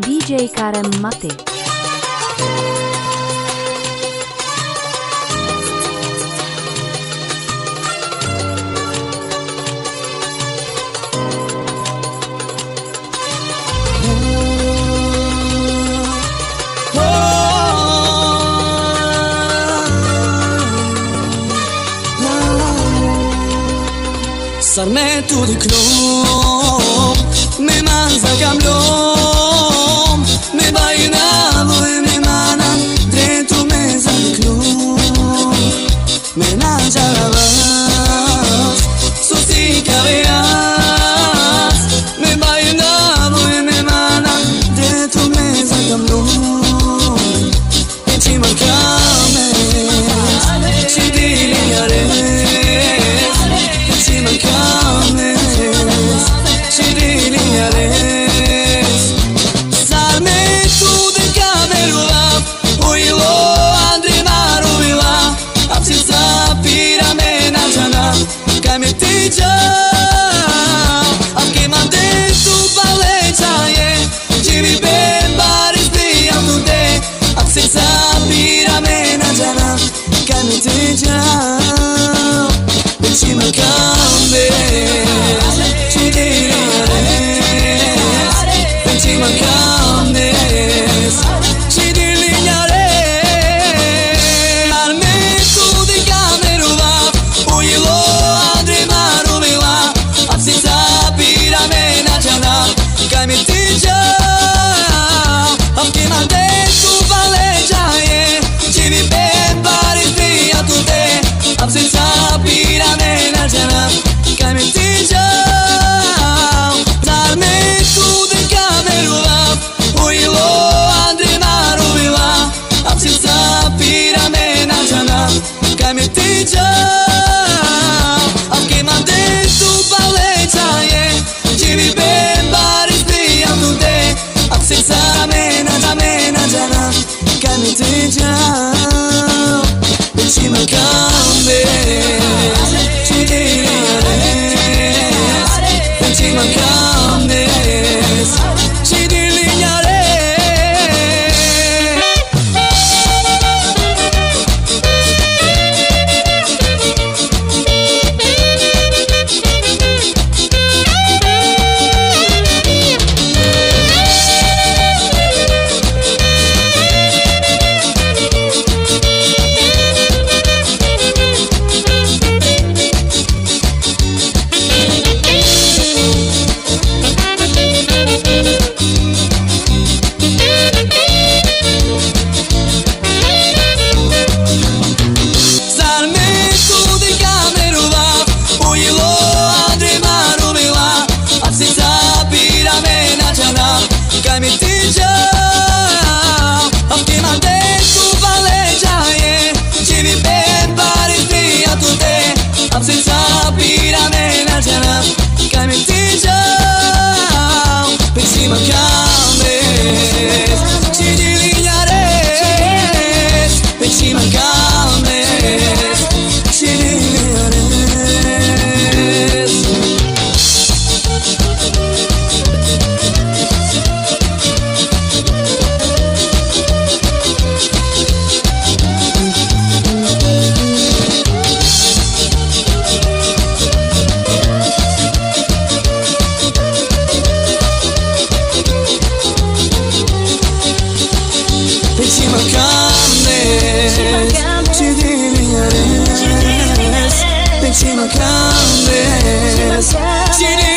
DJ Karem Mate. Sarme tu di klom, me manza kamlom, me bajnavo e me manan, drejtu me zan klom, me nan gjaravas, susi kaveas, me bajnavo e me manan, drejtu me zan kamlom, e ti man kames, ci dili jares, ci man kames, ci dili jares. Sarme tu de kamerua, ujlo andri maruvila, apsica pira me na jana, kaj me ti gjau, apke mande tu baleqaje, qivi ben baris bijam tu te, apsica pira me na jana, kaj me ti gjau, ci man kames, ci dili jares, ci man kames, ci dili jares. Sarme tu di kamerua, ujlo andri maruvila, apsica pira me na jana, kaj me ti gjau, apke mande tu baleqaje, qivi ben baris bijam tu te, apsica pira me na jana, kaj me ti gjau. Sarme tu de kamerua, ujlo andri maruvila, apsica pira me na jana, kaj me ti gjau, apke mande tu baleqaje, qivi ben baris bijam tu te, apsica me na jana, kaj me ti gjau, ci man kames, ci dili jares, ci man kames, ci dili jares. Kaj me ti gjau, apke mande tu baleqaje, qivi ben baris bijam tu te, apsica pira me na jana, kaj me ti gjau, ci man kames, ci dili jares, ci man kames, ci dili jares. Ci man kames, ci dili jares, ci man kames, ci dili